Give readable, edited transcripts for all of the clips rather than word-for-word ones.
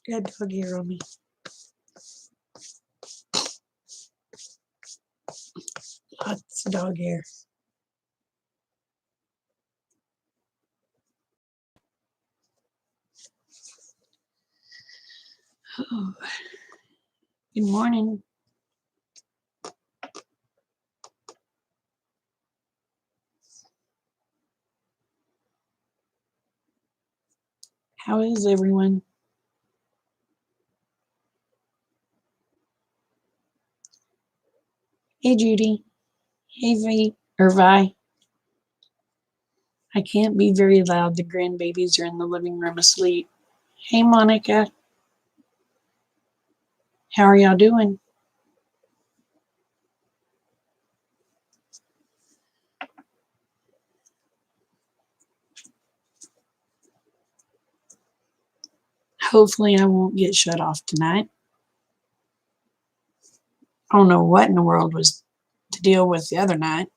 Got dog hair on me. Lots of dog hair. Oh. Good morning. How is everyone? Hey, Judy. Hey, Vi. I can't be very loud. The grandbabies are in the living room asleep. Hey, Monica. How are y'all doing? Hopefully, I won't get shut off tonight. I don't know what in the world was to deal with the other night.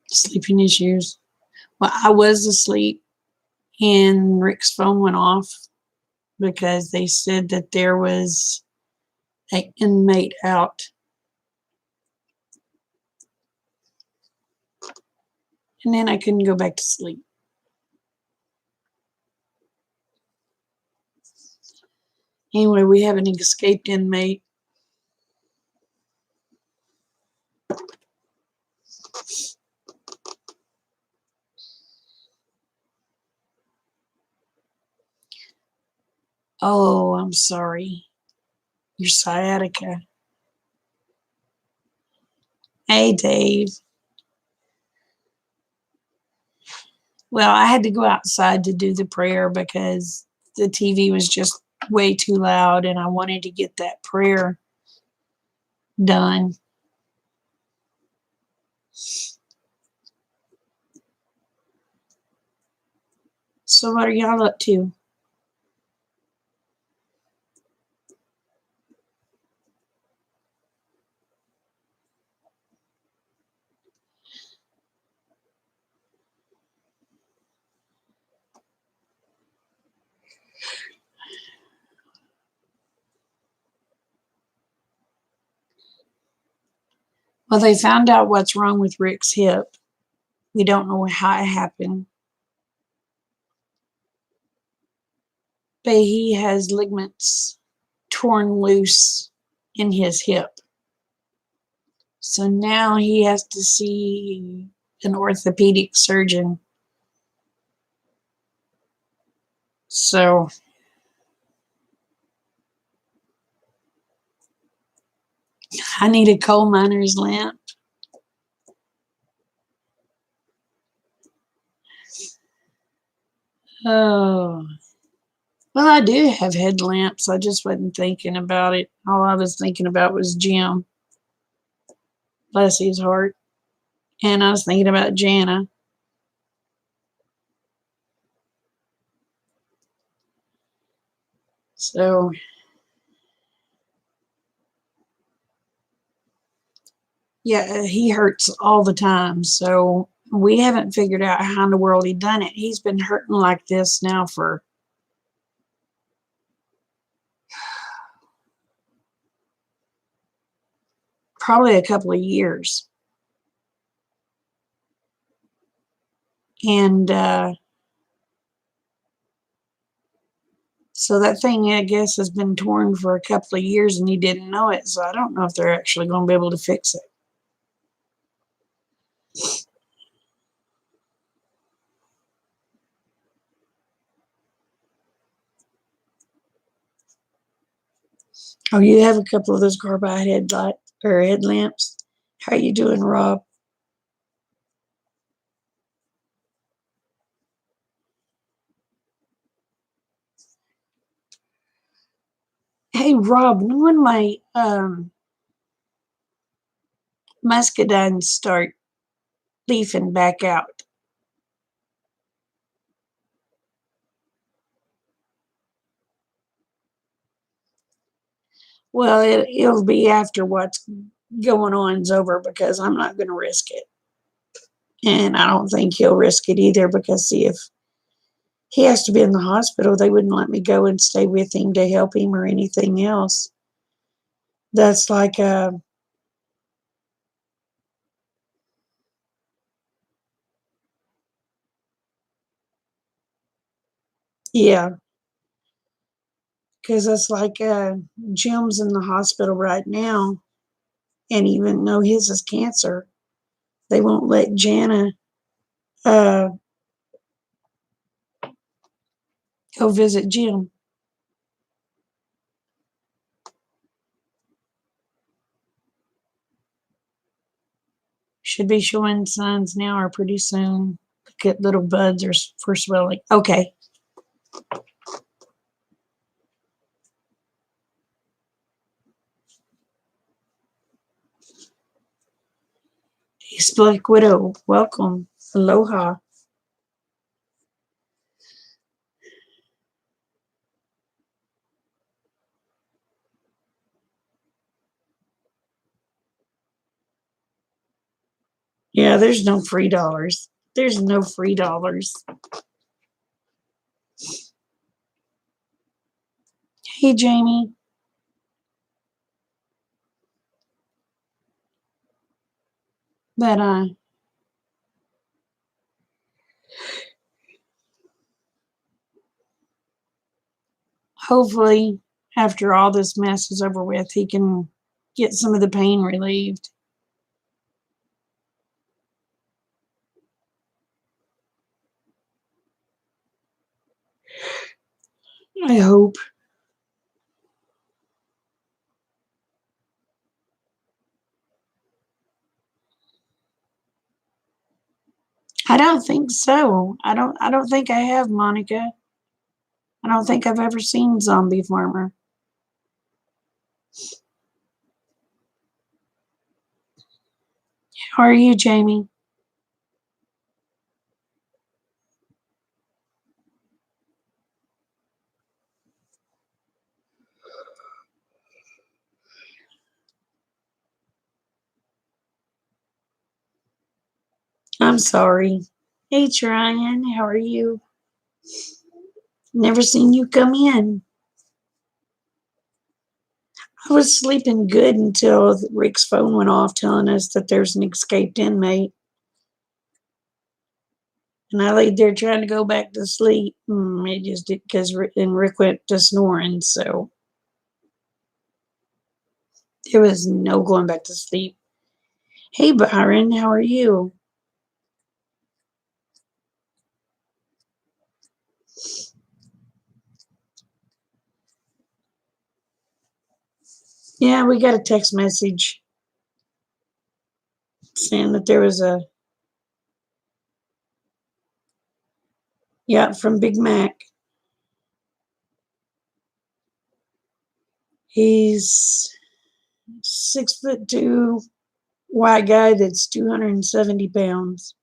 Sleeping issues. Well, I was asleep and Rick's phone went off because they said that there was an inmate out. And then I couldn't go back to sleep. Anyway, we have an escaped inmate. Oh, I'm sorry. Your sciatica. Hey, Dave. Well, I had to go outside to do the prayer because the TV was just way too loud and I wanted to get that prayer done. So what are y'all up to? Well, they found out what's wrong with Rick's hip. We don't know how it happened. But he has ligaments torn loose in his hip. So now he has to see an orthopedic surgeon. So I need a coal miner's lamp. Oh, well, I do have headlamps. I just wasn't thinking about it. All I was thinking about was Jim. Bless his heart. And I was thinking about Jana. So, yeah, he hurts all the time. So we haven't figured out how in the world he done it. He's been hurting like this now for probably a couple of years. And so that thing, I guess, has been torn for a couple of years and he didn't know it. So I don't know if they're actually going to be able to fix it. Oh, you have a couple of those carbide headlamps. How you doing, Rob? Hey, Rob, when my muscadines start leafing back out? Well, it'll be after what's going on's over because I'm not going to risk it. And I don't think he'll risk it either because, see, if he has to be in the hospital, they wouldn't let me go and stay with him to help him or anything else. That's like yeah, because it's like Jim's in the hospital right now, and even though his is cancer, they won't let Jana uh, go visit Jim. Should be showing signs now or pretty soon. Get little buds or for swelling. Okay. East Black Widow, welcome. Aloha. Yeah, there's no free dollars. There's no free dollars. Hey, Jamie. But hopefully, after all this mess is over with, he can get some of the pain relieved. I hope. I don't think so. I don't think I have, Monica. I don't think I've ever seen Zombie Farmer. How are you, Jamie? I'm sorry. Hey, Ryan. How are you? Never seen you come in. I was sleeping good until Rick's phone went off telling us that there's an escaped inmate. And I laid there trying to go back to sleep. It just did because Rick went to snoring. So there was no going back to sleep. Hey, Byron. How are you? Yeah, we got a text message saying that there was a, yeah, from Big Mac. He's 6'2" white guy that's 270 pounds.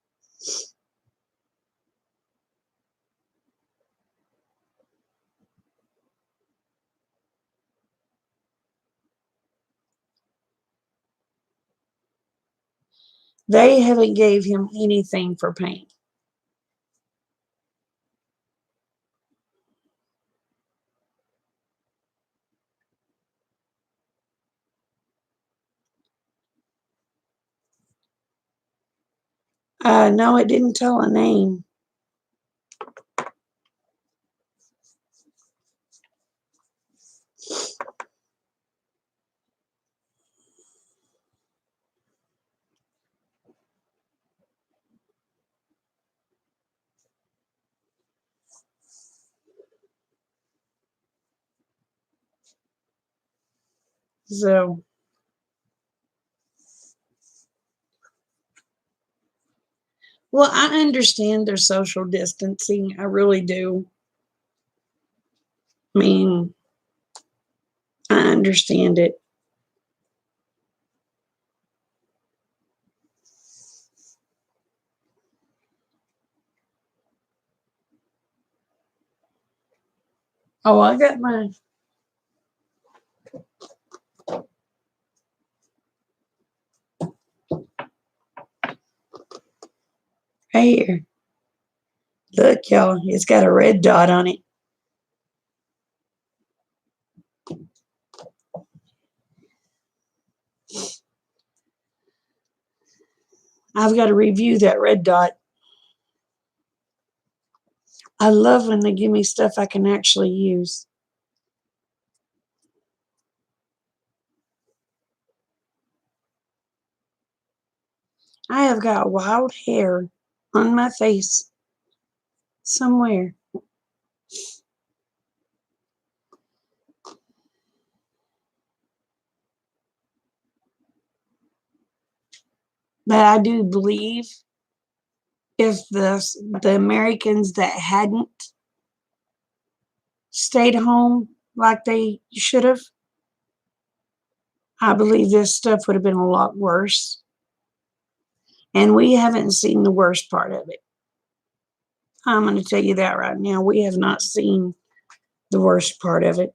They haven't gave him anything for pain. No, it didn't tell a name. So, well, I understand their social distancing. I really do. I mean, I understand it. Oh, I got my, Right here. Look, y'all, it's got a red dot on it. I've got to review that red dot. I love when they give me stuff I can actually use. I have got wild hair on my face somewhere. But I do believe if the Americans that hadn't stayed home like they should have, I believe this stuff would have been a lot worse. And we haven't seen the worst part of it. I'm going to tell you that right now. We have not seen the worst part of it.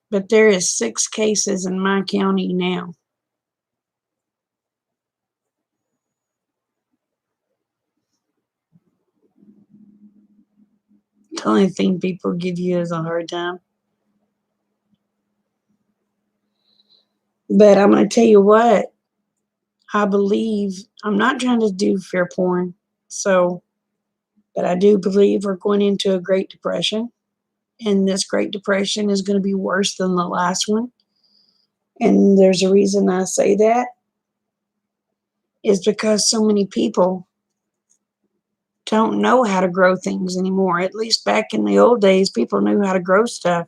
But there is 6 cases in my county now. The only thing people give you is a hard time. But I'm going to tell you what, I believe, I'm not trying to do fear porn, but I do believe we're going into a Great Depression. And this Great Depression is going to be worse than the last one. And there's a reason I say that, is because so many people don't know how to grow things anymore. At least back in the old days, people knew how to grow stuff.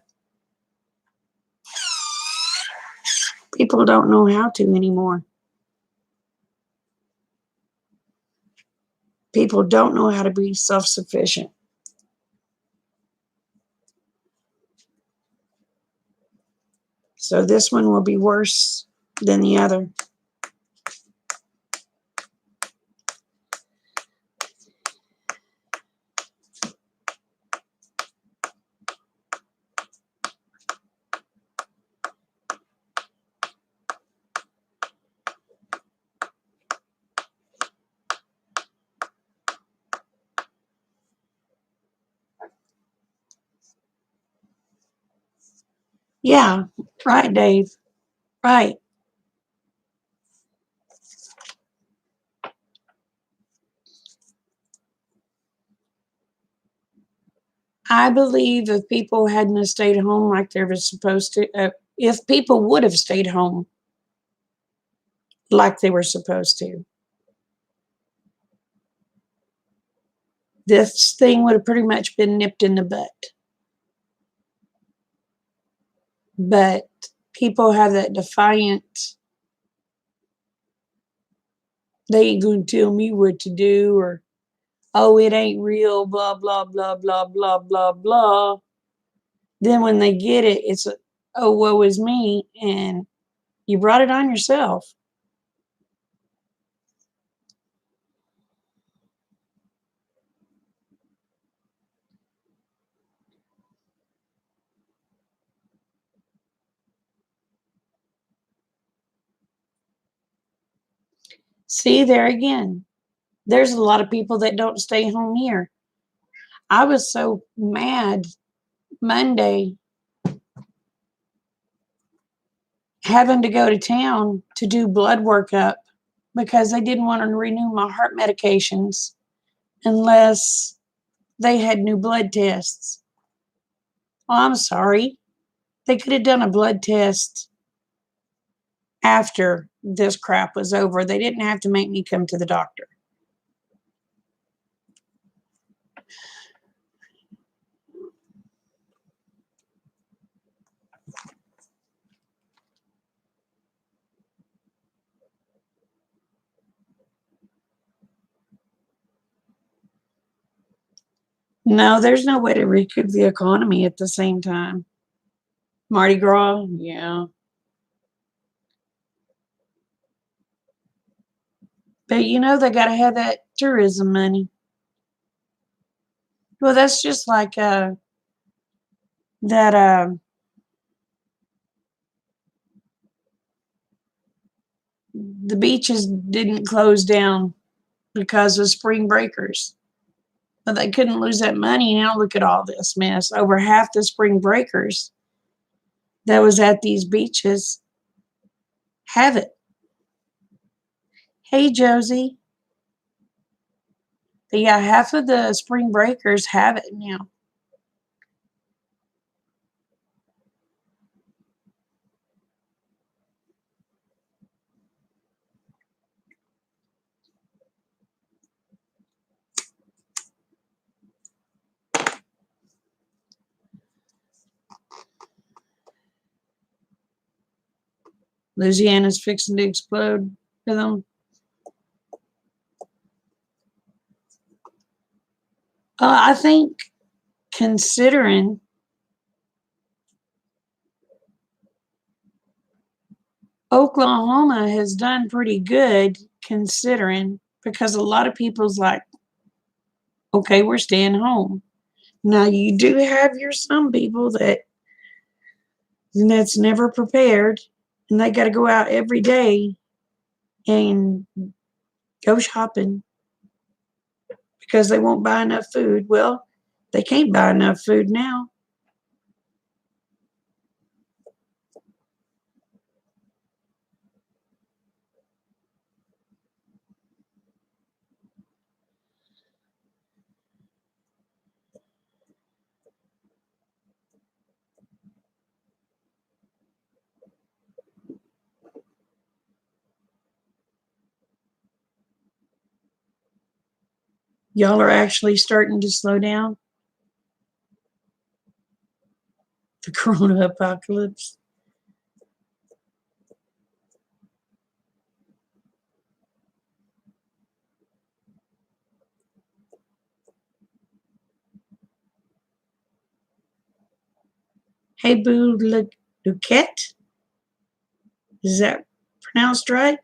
People don't know how to anymore. People don't know how to be self-sufficient. So this one will be worse than the other. Yeah, right, Dave. Right. I believe if people hadn't stayed home like they were supposed to, if people would have stayed home like they were supposed to, this thing would have pretty much been nipped in the butt. But people have that defiant, they ain't going to tell me what to do, or, oh, it ain't real, blah, blah, blah, blah, blah, blah, blah. Then when they get it, it's, oh, woe is me, and you brought it on yourself. See, there again, there's a lot of people that don't stay home here. I was so mad Monday having to go to town to do blood workup because they didn't want to renew my heart medications unless they had new blood tests. Well, I'm sorry. They could have done a blood test after this crap was over. They didn't have to make me come to the doctor. No, there's no way to recoup the economy at the same time. Mardi Gras, yeah. But you know, they got to have that tourism money. Well, that's just like that the beaches didn't close down because of spring breakers. But they couldn't lose that money. Now look at all this mess. Over half the spring breakers that was at these beaches have it. Hey, Josie. But yeah, half of the spring breakers have it now. Louisiana's fixing to explode for them. I think considering Oklahoma has done pretty good considering because a lot of people's like, okay, we're staying home. Now you do have your some people that's never prepared and they got to go out every day and go shopping because they won't buy enough food. Well, they can't buy enough food now. Y'all are actually starting to slow down the corona apocalypse. Hey, Boo Luquette? Is that pronounced right?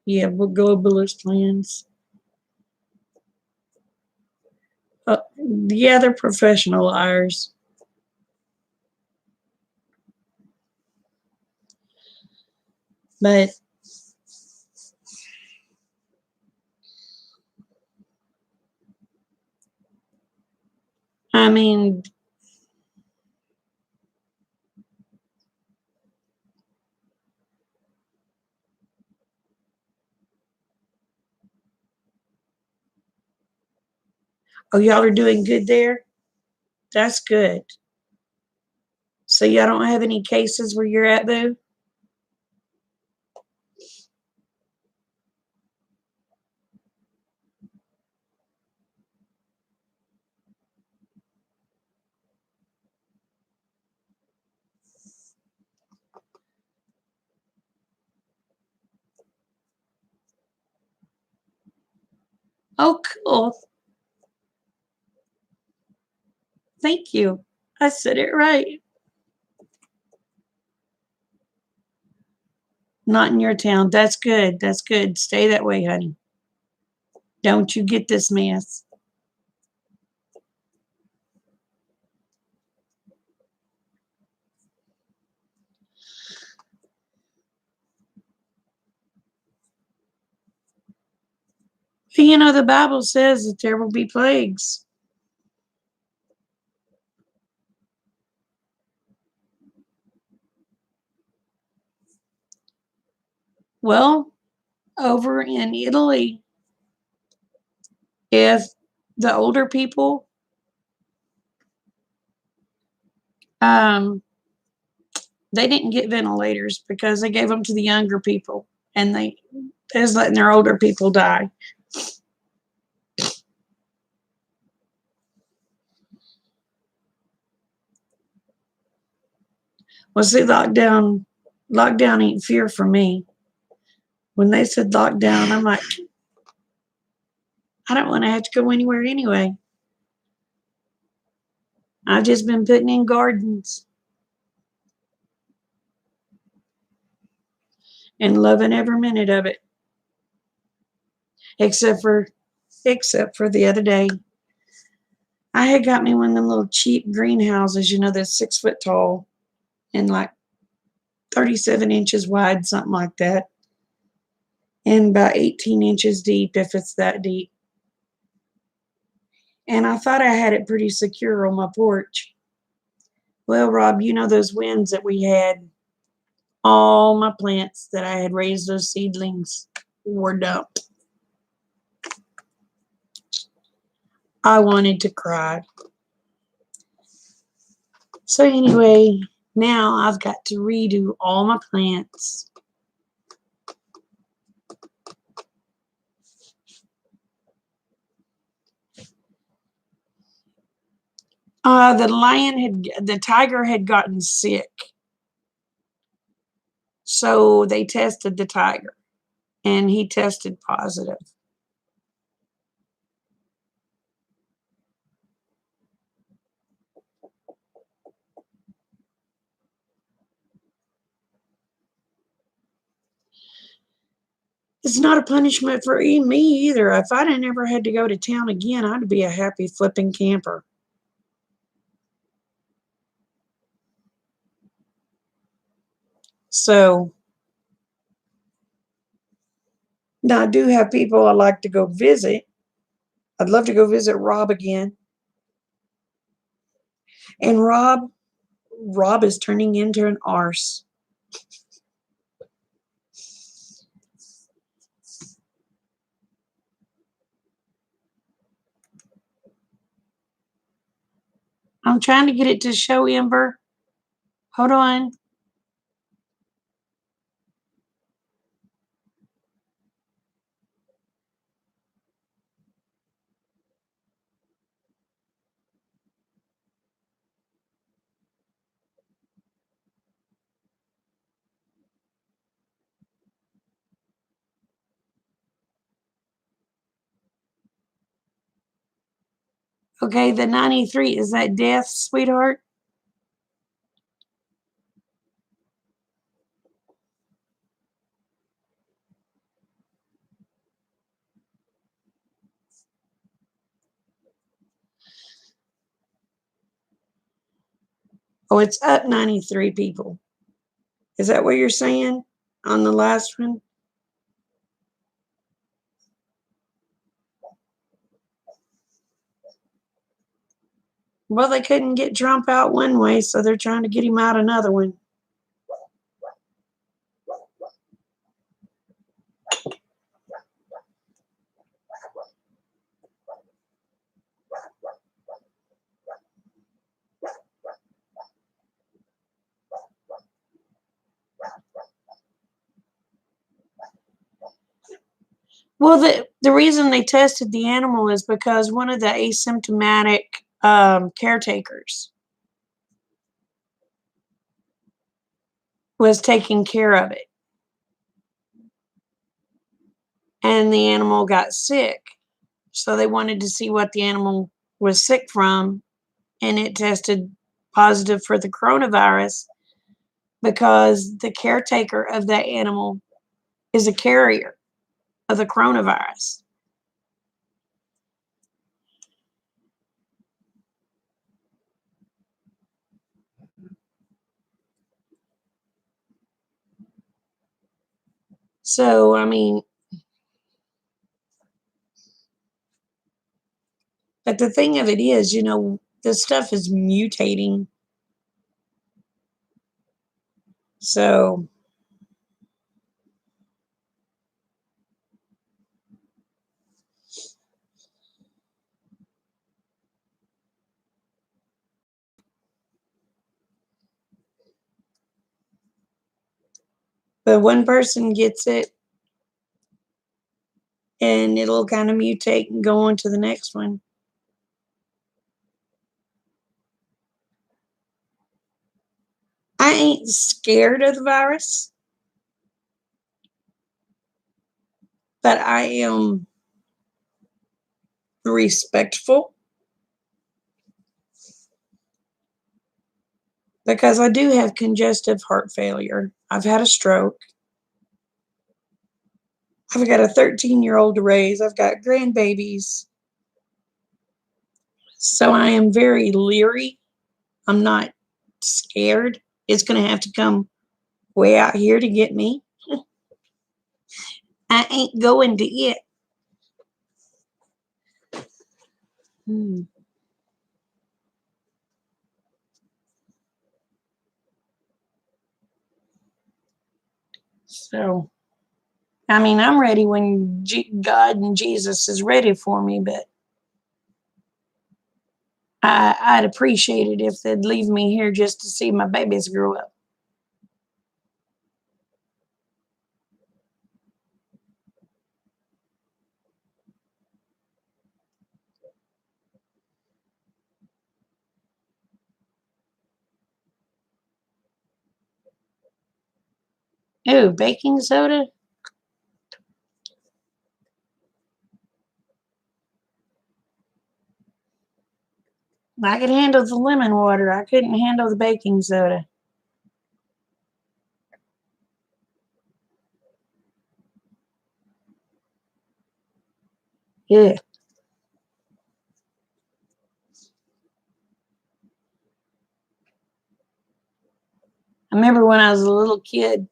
Yeah, globalist plans. Yeah, they're professional liars. But I mean, oh, y'all are doing good there? That's good. So y'all don't have any cases where you're at, Boo? Oh, cool. Thank you. I said it right. Not in your town. That's good. That's good. Stay that way, honey. Don't you get this mess. You know, the Bible says that there will be plagues. Well, over in Italy, if the older people, um, they didn't get ventilators because they gave them to the younger people, and they was letting their older people die. Well, see, lockdown ain't fear for me. When they said lockdown, I'm like, I don't want to have to go anywhere anyway. I've just been putting in gardens. and loving every minute of it. Except for the other day. I had got me one of them little cheap greenhouses, that's 6 foot tall and like 37 inches wide, something like that, and about 18 inches deep if it's that deep. And I thought I had it pretty secure on my porch. Well, Rob, those winds that we had, all my plants that I had raised, those seedlings, were dumped. I wanted to cry. So anyway, now I've got to redo all my plants. The tiger had gotten sick. So they tested the tiger and he tested positive. It's not a punishment for me either. If I'd never had to go to town again, I'd be a happy flipping camper. So now I do have people I like to go visit. I'd love to go visit Rob again. And Rob is turning into an arse. I'm trying to get it to show Ember. Hold on. Okay, the 93, is that death, sweetheart? Oh, it's up 93 people. Is that what you're saying on the last one? Well, they couldn't get Trump out one way, so they're trying to get him out another one. Well, the reason they tested the animal is because one of the asymptomatic caretakers was taking care of it, and the animal got sick. So they wanted to see what the animal was sick from, and it tested positive for the coronavirus because the caretaker of that animal is a carrier of the coronavirus. So, I mean, but the thing of it is, this stuff is mutating. So, but one person gets it and it'll kind of mutate and go on to the next one. I ain't scared of the virus, but I am respectful because I do have congestive heart failure. I've had a stroke. I've got a 13-year-old to raise. I've got grandbabies. So I am very leery. I'm not scared. It's going to have to come way out here to get me. I ain't going to it. So, I mean, I'm ready when God and Jesus is ready for me, but I'd appreciate it if they'd leave me here just to see my babies grow up. Ooh, baking soda? I could handle the lemon water. I couldn't handle the baking soda. Yeah. I remember when I was a little kid,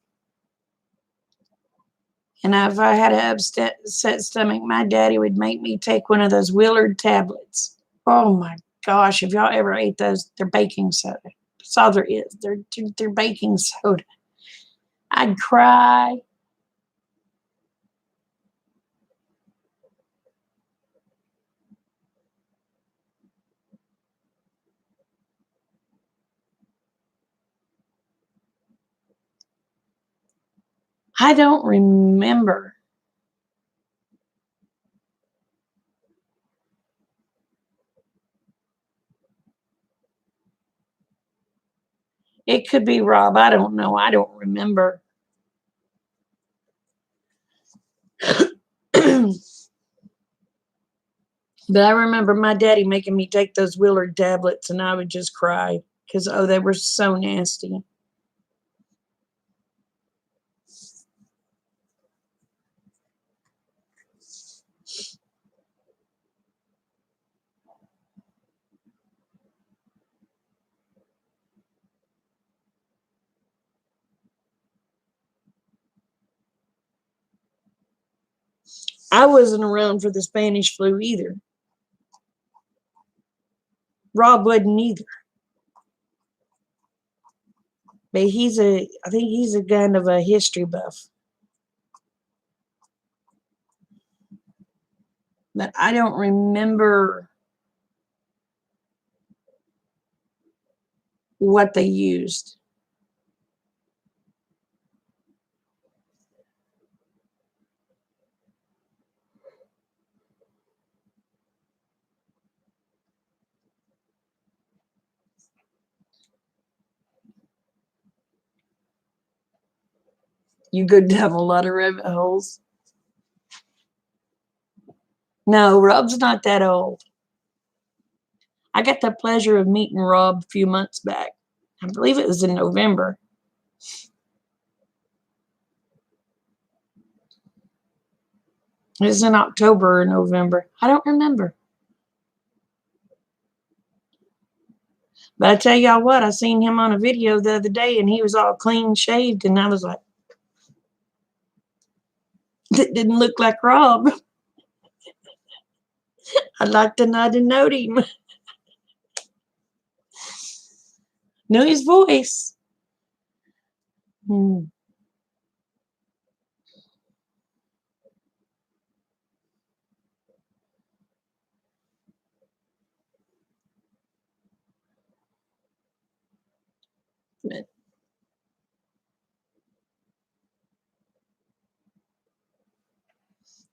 and if I had an upset stomach, my daddy would make me take one of those Willard tablets. Oh my gosh, if y'all ever ate those, they're baking soda. That's all there is. They're baking soda. I'd cry. I don't remember. It could be Rob. I don't know. I don't remember. But I remember my daddy making me take those Willard tablets, and I would just cry because, oh, they were so nasty. I wasn't around for the Spanish flu either. Rob wasn't either. But I think he's a kind of a history buff. But I don't remember what they used. You go down a lot of rabbit holes. No, Rob's not that old. I got the pleasure of meeting Rob a few months back. I believe it was in November. It was in October or November. I don't remember. But I tell y'all what, I seen him on a video the other day and he was all clean shaved, and I was like, that didn't look like Rob. I'd like to not have known him. Know his voice. Hmm.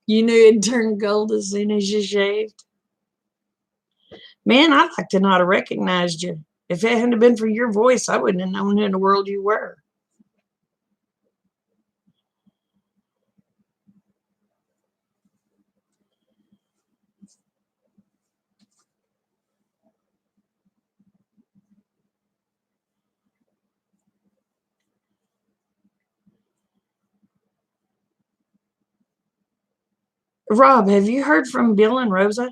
You knew it'd turn gold as soon as you shaved. Man, I'd like to not have recognized you. If it hadn't been for your voice, I wouldn't have known who in the world you were. Rob, have you heard from Bill and Rosa?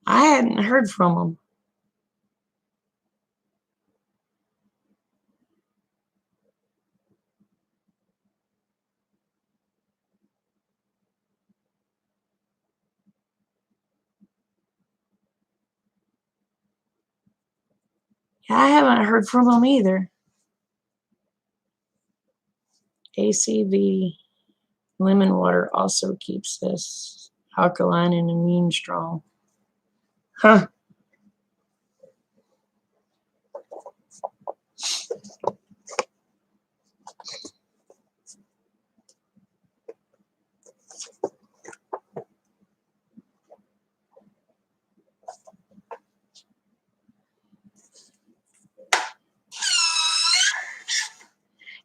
I hadn't heard from them. I haven't heard from them either. ACV lemon water also keeps us alkaline and immune strong. Huh.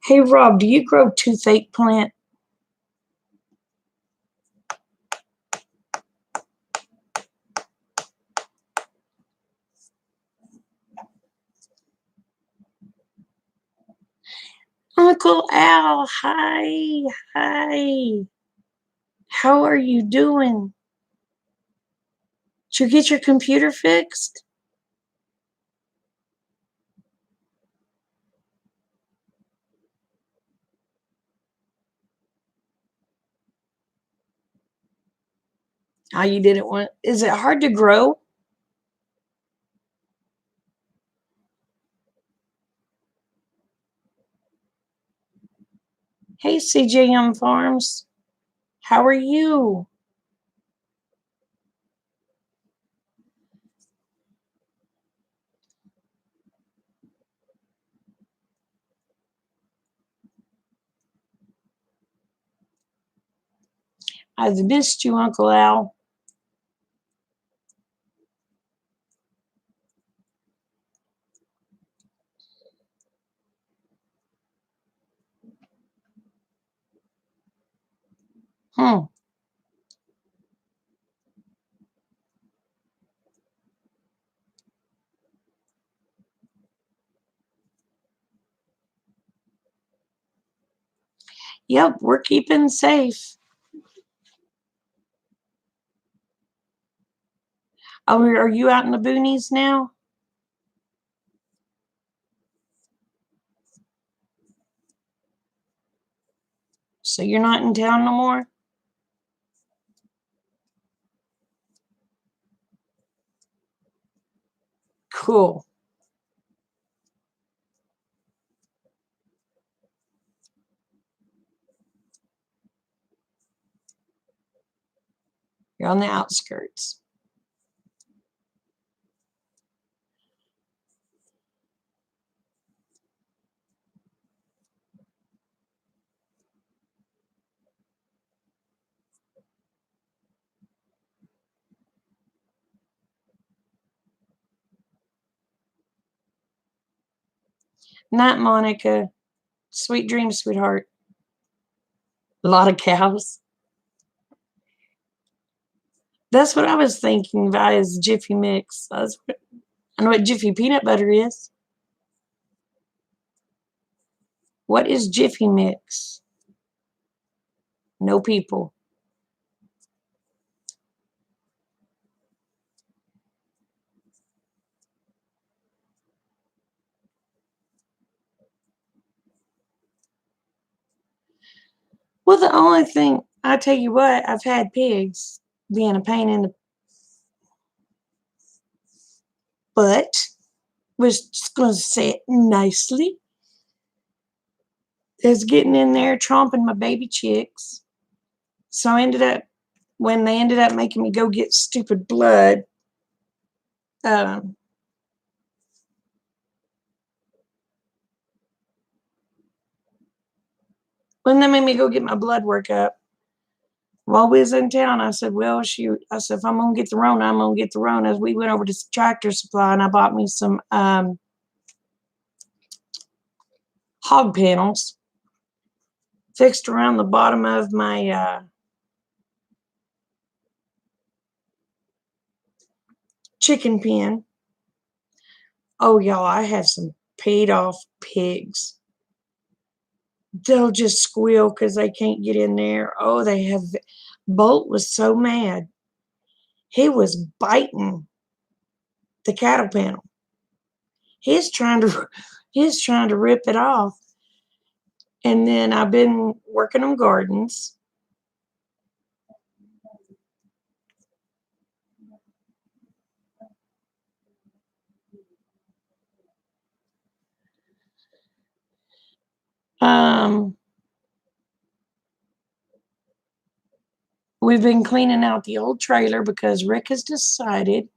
Hey, Rob, do you grow toothache plant? Uncle Al, hi, hi. How are you doing? Did you get your computer fixed? Oh, you didn't want. Is it hard to grow? Hey, CJM Farms, how are you? I've missed you, Uncle Al. Hmm. Yep, we're keeping safe. Oh, are you out in the boonies now? So you're not in town no more? Cool. You're on the outskirts. Night, Monica. Sweet dreams, sweetheart. A lot of cows. That's what I was thinking via Jiffy Mix. I know what Jiffy peanut butter is. What is Jiffy Mix? No people. Well, the only thing, I tell you what, I've had pigs being a pain in the butt, was just going to say it nicely, is getting in there tromping my baby chicks. So I ended up, when they ended up making me go get stupid blood, um, when they made me go get my blood work up, while we was in town, I said, well, shoot. I said, if I'm going to get the Rona, I'm going to get the Rona. As we went over to Tractor Supply and I bought me some hog panels fixed around the bottom of my chicken pen. Oh, y'all, I have some paid off pigs. they'll just squeal because they can't get in there. Oh, they have. Bolt was so mad. He was biting the cattle panel. He's trying to he's trying to rip it off. And then I've been working on gardens. Um, we've been cleaning out the old trailer because Rick has decided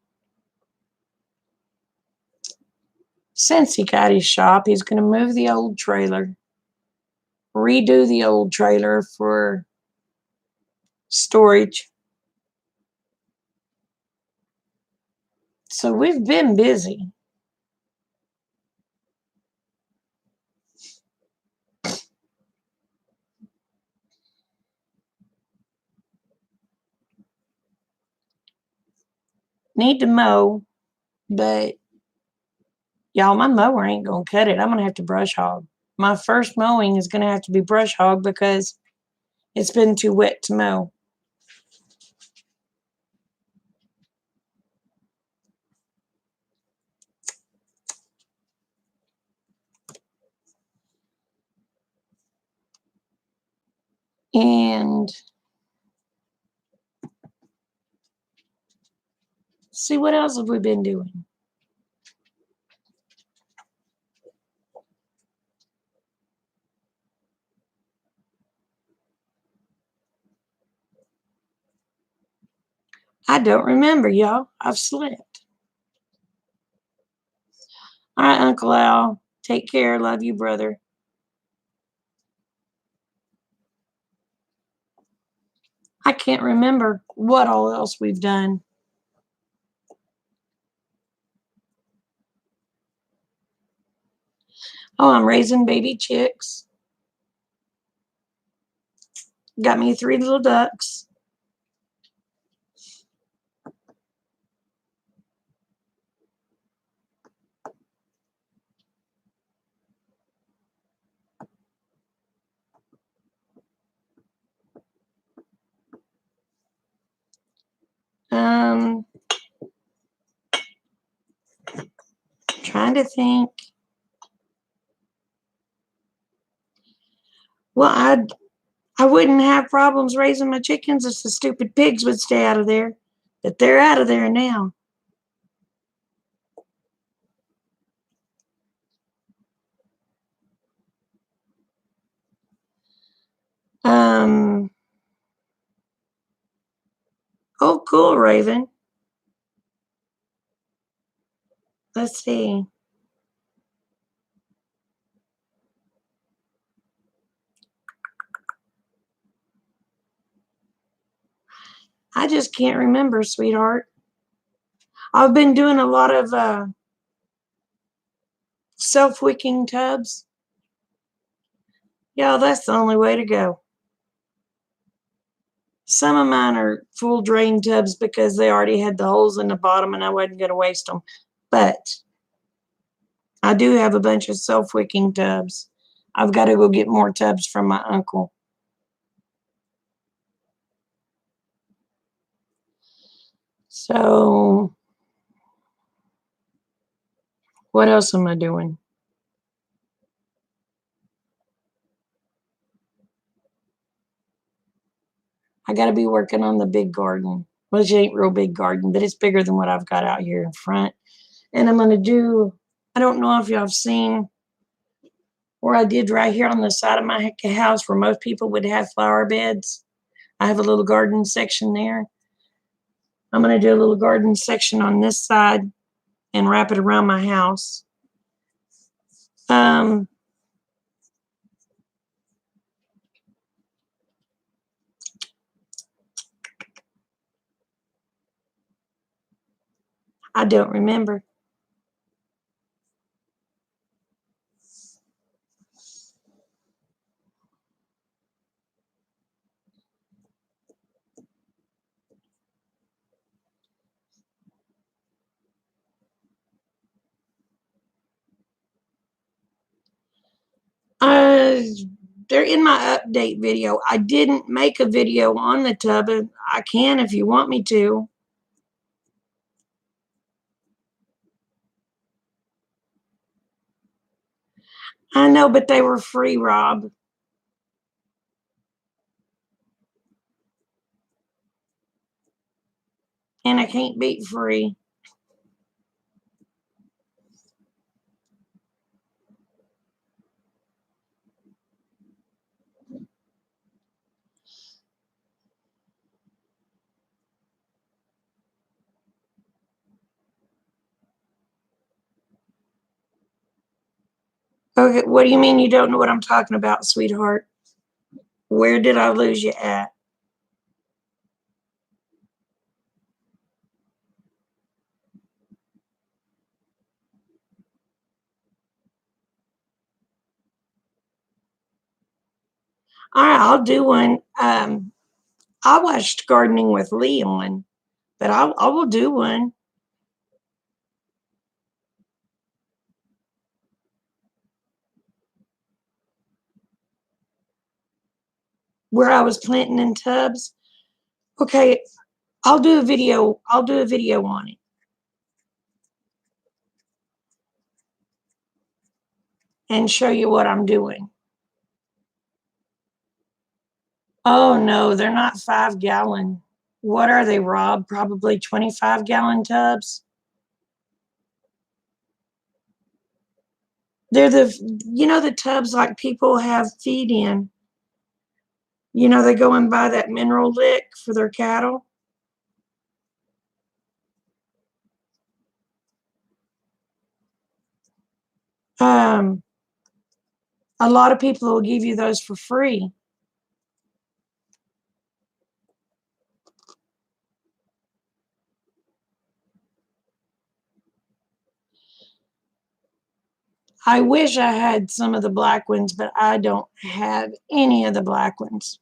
since he got his shop, he's going to move the old trailer, redo the old trailer for storage. So we've been busy. Need to mow, but y'all, my mower ain't going to cut it. I'm going to have to brush hog. My first mowing is going to have to be brush hog because it's been too wet to mow. And see, what else have we been doing? I don't remember, y'all. I've slept. All right, Uncle Al. Take care. Love you, brother. I can't remember what all else we've done. Oh, I'm raising baby chicks. Got me 3 little ducks. Trying to think. Well, I wouldn't have problems raising my chickens if the stupid pigs would stay out of there. But they're out of there now. Um. Oh, cool, Raven. Let's see. I just can't remember, sweetheart. I've been doing a lot of self-wicking tubs. Yeah, that's the only way to go. Some of mine are full drain tubs because they already had the holes in the bottom and I wasn't going to waste them. But I do have a bunch of self-wicking tubs. I've got to go get more tubs from my uncle. So, what else am I doing? I got to be working on the big garden, which ain't real big garden, but it's bigger than what I've got out here in front. And I'm going to do, I don't know if y'all have seen where I did right here on the side of my house where most people would have flower beds. I have a little garden section there. I'm going to do a little garden section on this side and wrap it around my house. Um, I don't remember. Uh, They're in my update video. I didn't make a video on the tub. I can if you want me to. I know, but they were free, Rob. And I can't beat free. Okay, what do you mean you don't know what I'm talking about, sweetheart? Where did I lose you at? All right, I'll do one. I watched Gardening with Leon, but I will do one. Where I was planting in tubs. Okay, I'll do a video. I'll do a video on it. And show you what I'm doing. Oh no, they're not 5-gallon. What are they, Rob? Probably 25-gallon tubs. They're the tubs like people have feed in. They go and buy that mineral lick for their cattle. A lot of people will give you those for free. I wish I had some of the black ones, but I don't have any of the black ones.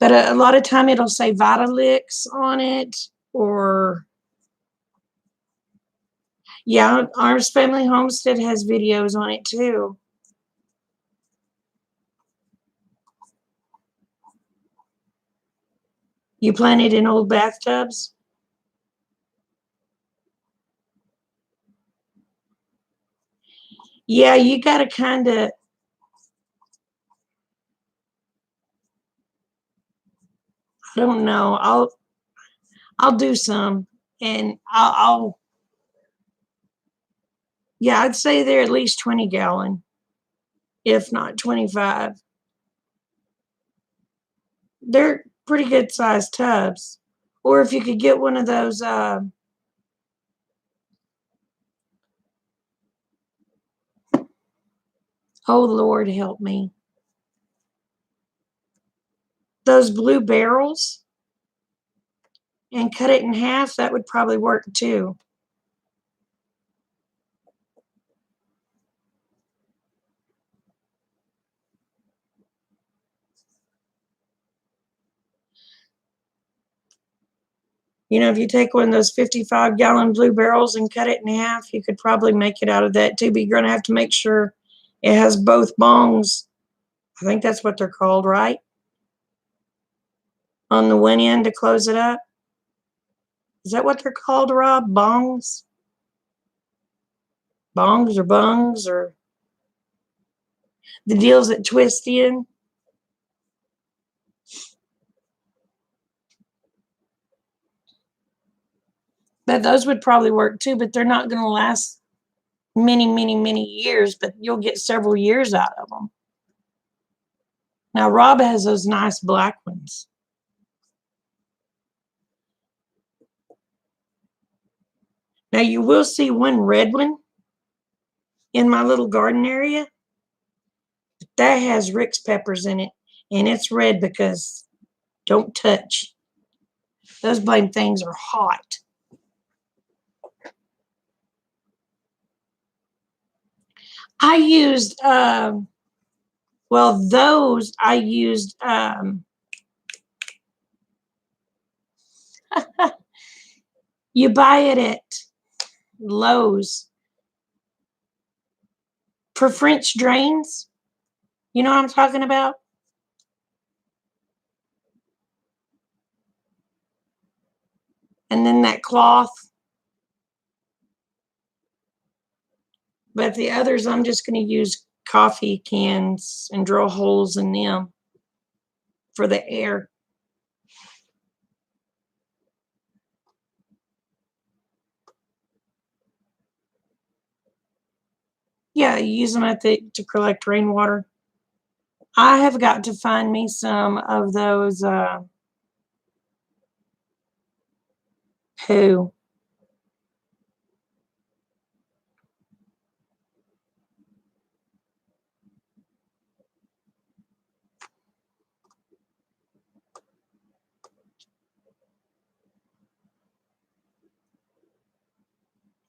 But a lot of time it'll say Vitalix on it, or yeah, Ours Family Homestead has videos on it too. You plant it in old bathtubs? Yeah, you got to kind of, I don't know. I'll do some, and yeah, I'd say they're at least 20-gallon, if not 25. They're pretty good sized tubs. Or if you could get one of those, oh Lord help me, those blue barrels, and cut it in half, that would probably work too. If you take one of those 55-gallon blue barrels and cut it in half, you could probably make it out of that too, but you're going to have to make sure it has both bongs. I think that's what they're called, right? On the one end to close it up. Is that what they're called, Rob? Bongs? Bongs or bungs, or the deals that twist in? But those would probably work too, but they're not going to last many, many, many years, but you'll get several years out of them. Now, Rob has those nice black ones. Now, you will see one red one in my little garden area. That has Rick's peppers in it, and it's red because don't touch. Those blame things are hot. I used, those I used, you buy it at Lowe's for French drains. You know what I'm talking about? cloth. But the others, I'm just going to use coffee cans and drill holes in them for the air. Yeah, you use them to collect rainwater. I have got to find me some of those poo.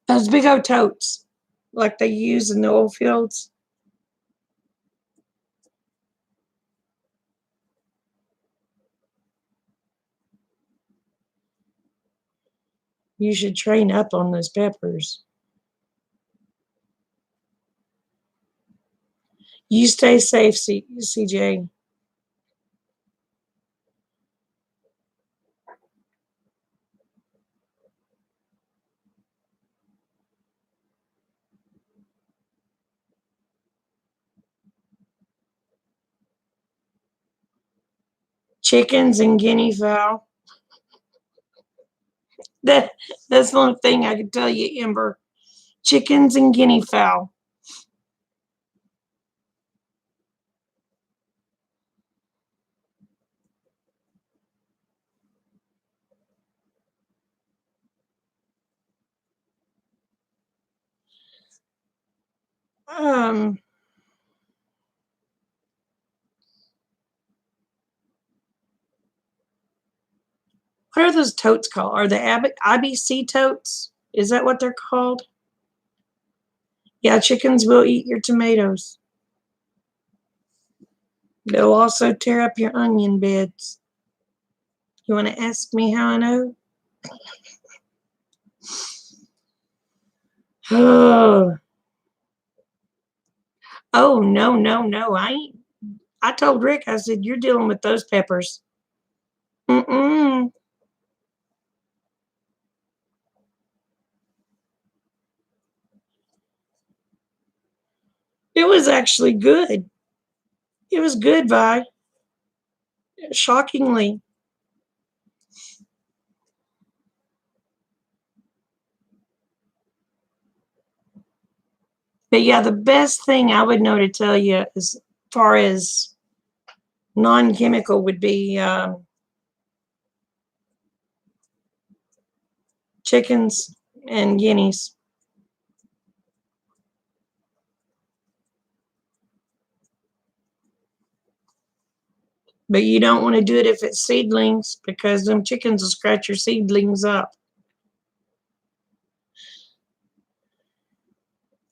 Those big old totes, like they use in the oil fields. You should train up on those peppers. You stay safe, CJ. Chickens and guinea fowl. That's one thing I can tell you, Ember. Chickens and guinea fowl. Um, what are those totes called? Are they IBC totes? Is that what they're called? Yeah, chickens will eat your tomatoes. They'll also tear up your onion beds. You want to ask me how I know? Oh, oh no, no, no. I ain't. I told Rick, I said, you're dealing with those peppers. Mm-mm. It was actually good. It was good, Vi. Shockingly. But yeah, the best thing I would know to tell you as far as non-chemical would be chickens and guineas. But you don't want to do it if it's seedlings because them chickens will scratch your seedlings up.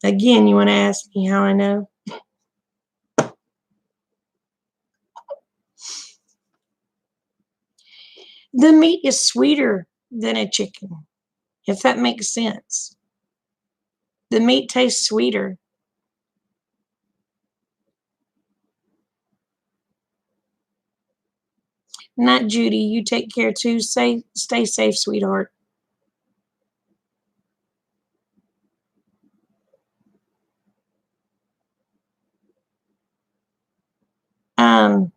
Again, you want to ask me how I know? The meat is sweeter than a chicken, if that makes sense. The meat tastes sweeter. Not Judy. You take care too. Stay safe, sweetheart. Um,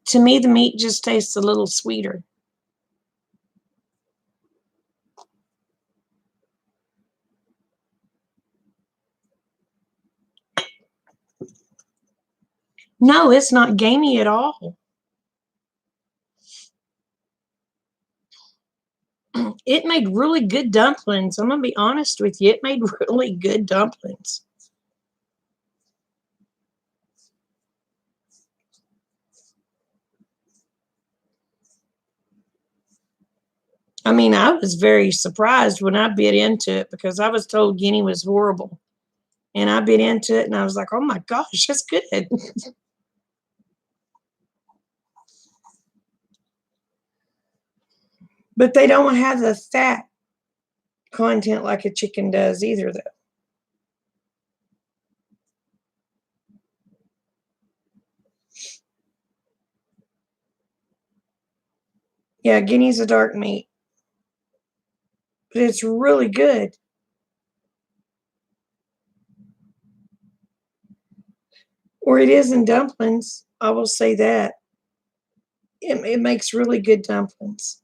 to me, the meat just tastes a little sweeter. No, it's not gamey at all. It made really good dumplings. I'm going to be honest with you. It made really good dumplings. I mean, I was very surprised when I bit into it because I was told guinea was horrible. And I bit into it and I was like, oh my gosh, that's good. But they don't have the fat content like a chicken does either, though. Yeah, guinea's a dark meat. but it's really good. Or it is in dumplings. I will say that. It makes really good dumplings.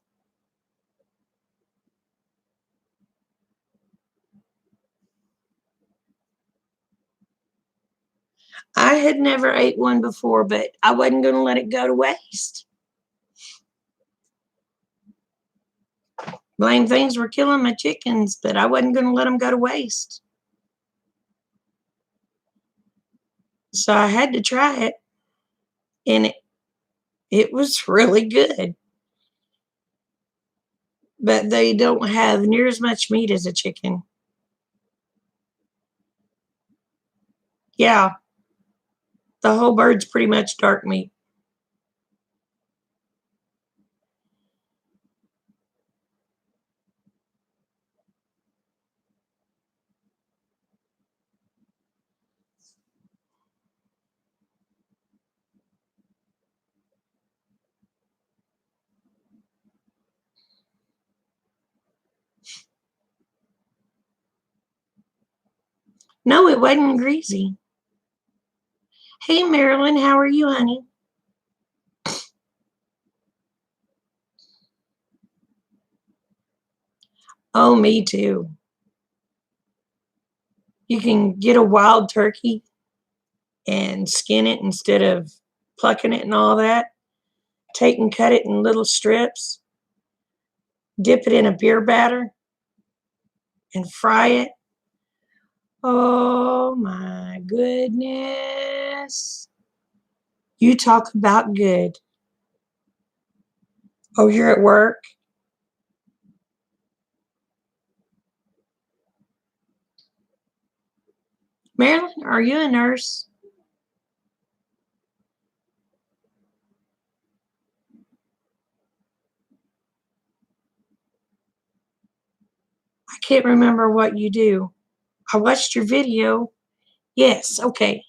I had never ate one before, but I wasn't going to let it go to waste. Blame things were killing my chickens, but I wasn't going to let them go to waste. So I had to try it, and it was really good. But they don't have near as much meat as a chicken. Yeah, the whole bird's pretty much dark meat. No, it wasn't greasy. Hey, Marilyn, how are you, honey? Oh, me too. You can get a wild turkey and skin it instead of plucking it and all that. Take and cut it in little strips, dip it in a beer batter, and fry it. Oh my goodness. You talk about good. Oh, you're at work? Marilyn, are you a nurse? I can't remember what you do. I watched your video. Yes, okay.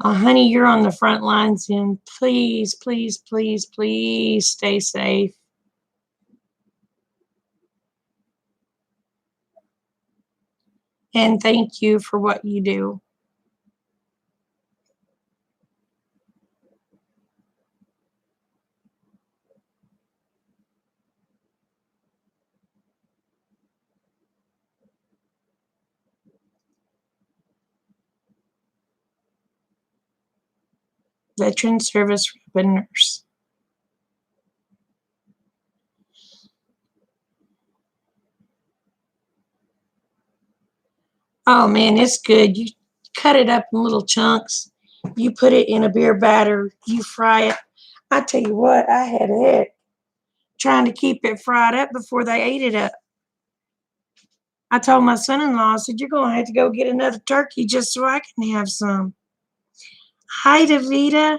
Honey, you're on the front lines, and please, please, please, please stay safe. And thank you for what you do. Veteran service rep and nurse. Oh man, it's good. You cut it up in little chunks. You put it in a beer batter. You fry it. I tell you what, I had a heck trying to keep it fried up before they ate it up. I told my son-in-law, I said, you're going to have to go get another turkey just so I can have some. Hi, Davita.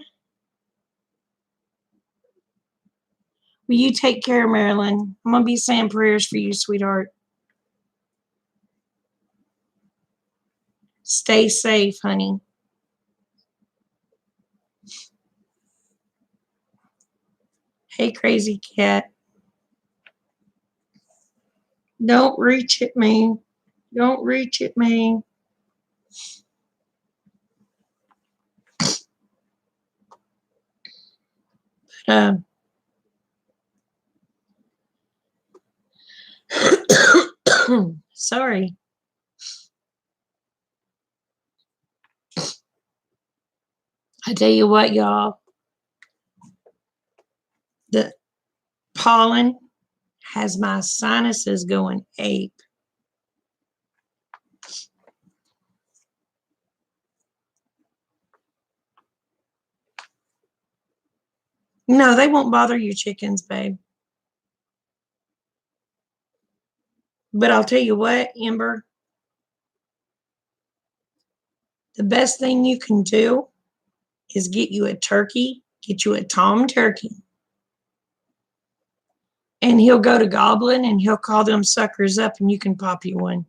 Will you take care, Marilyn? I'm going to be saying prayers for you, sweetheart. Stay safe, honey. Hey, crazy cat. Don't reach at me. Don't reach at me. Uh, sorry. I tell you what, y'all. The pollen has my sinuses going ape. No, they won't bother your chickens, babe. But I'll tell you what, Ember, the best thing you can do is get you a turkey, get you a tom turkey, and he'll go to Goblin and he'll call them suckers up and you can pop you one.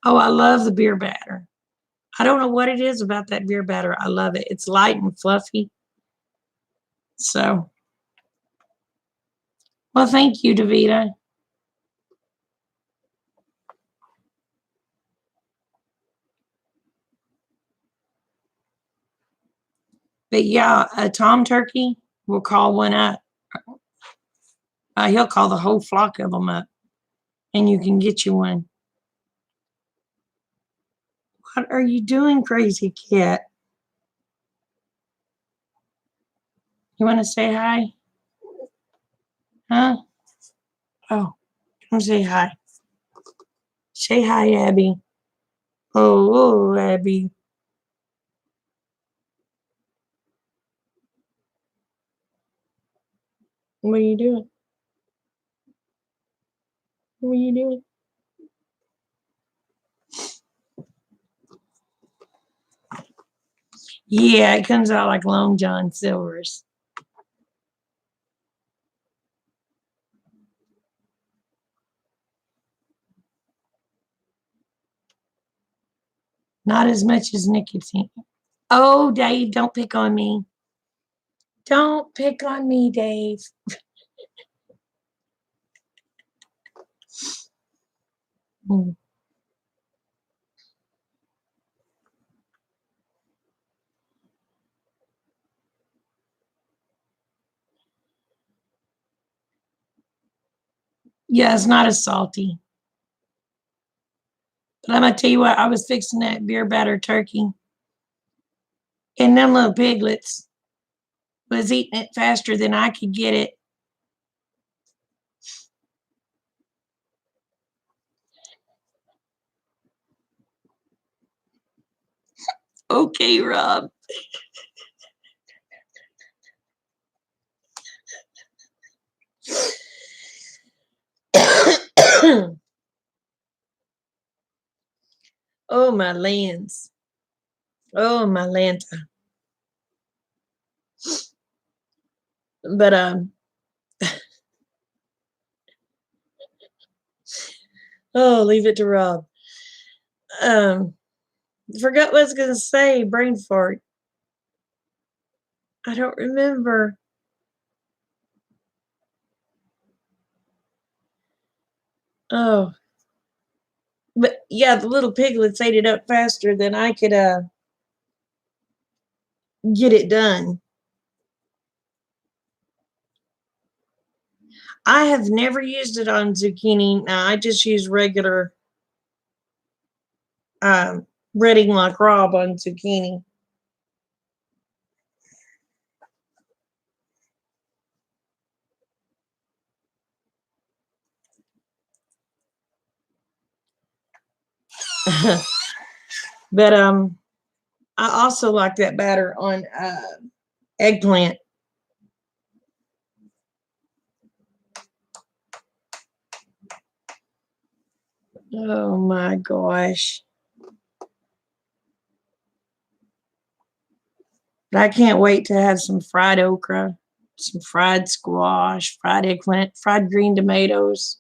Oh, I love the beer batter. I don't know what it is about that beer batter. I love it. It's light and fluffy. So, well, thank you, Davita. But yeah, a tom turkey will call one up. He'll call the whole flock of them up, and you can get you one. What are you doing, crazy cat? You want to say hi? Huh? Oh, come say hi. Say hi, Abby. Oh, Abby. What are you doing? What are you doing? Yeah, it comes out like Long John Silver's. Not as much as nicotine. Oh, Dave, don't pick on me. Don't pick on me, Dave. Hmm. Yeah, it's not as salty. But I'm gonna tell you what, I was fixing that beer batter turkey, and them little piglets was eating it faster than I could get it. Okay, Rob. Oh my lands. Oh my lanta. But oh, leave it to Rob. Um, forgot what I was gonna say. Brain fart. I don't remember. Oh, but yeah, the little piglets ate it up faster than I could get it done. I have never used it on zucchini. Now I just use regular breading like Rob on zucchini. But I also like that batter on eggplant. Oh my gosh. But I can't wait to have some fried okra, some fried squash, fried eggplant, fried green tomatoes.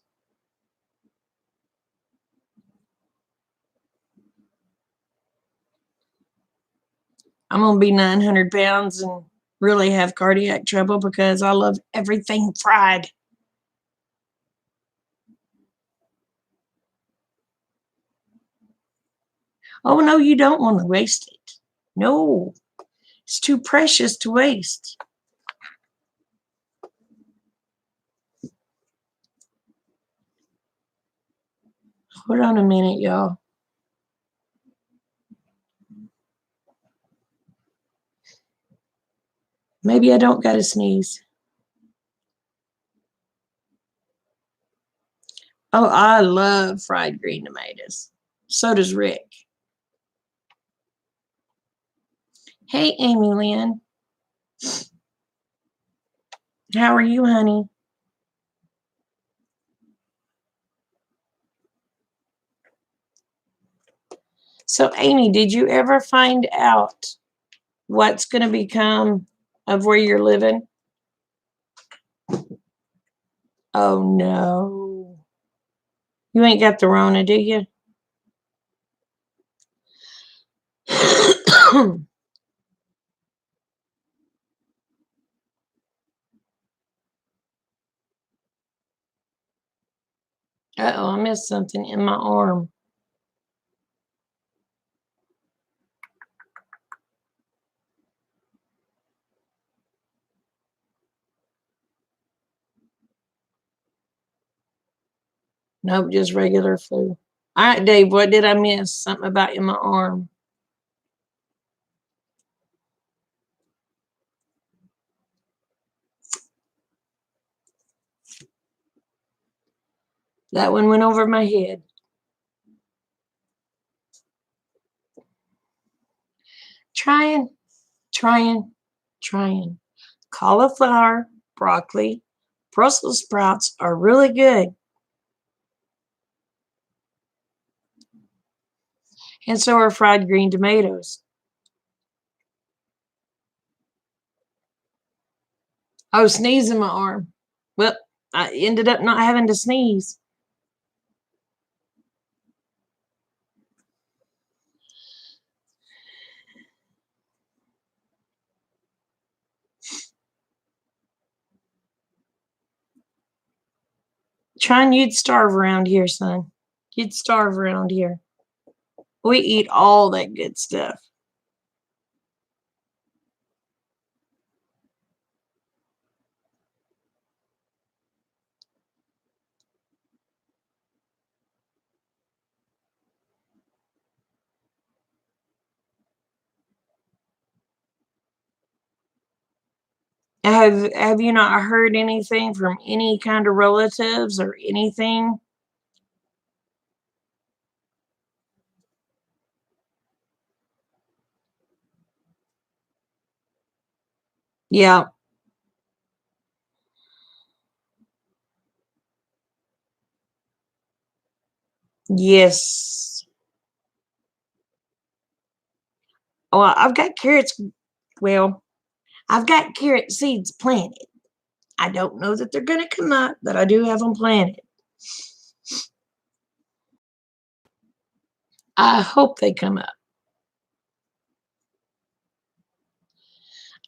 I'm going to be 900 pounds and really have cardiac trouble because I love everything fried. Oh, no, you don't want to waste it. No, it's too precious to waste. Hold on a minute, y'all. Maybe I don't got to sneeze. Oh, I love fried green tomatoes. So does Rick. Hey, Amy Lynn. How are you, honey? So, Amy, did you ever find out what's going to become of where you're living? Oh, no. You ain't got the Rona, do you? Uh-oh, I missed something in my arm. Nope, just regular flu. All right, Dave, what did I miss? Something about in my arm. That one went over my head. Trying, trying. Cauliflower, broccoli, Brussels sprouts are really good. And so are fried green tomatoes. Oh, sneeze in my arm. Well, I ended up not having to sneeze. Trying, you'd starve around here, son. You'd starve around here. We eat all that good stuff. Have you not heard anything from any kind of relatives or anything? Yeah. Yes. Well, I've got carrots. Well, I've got carrot seeds planted. I don't know that they're going to come up, but I do have them planted. I hope they come up.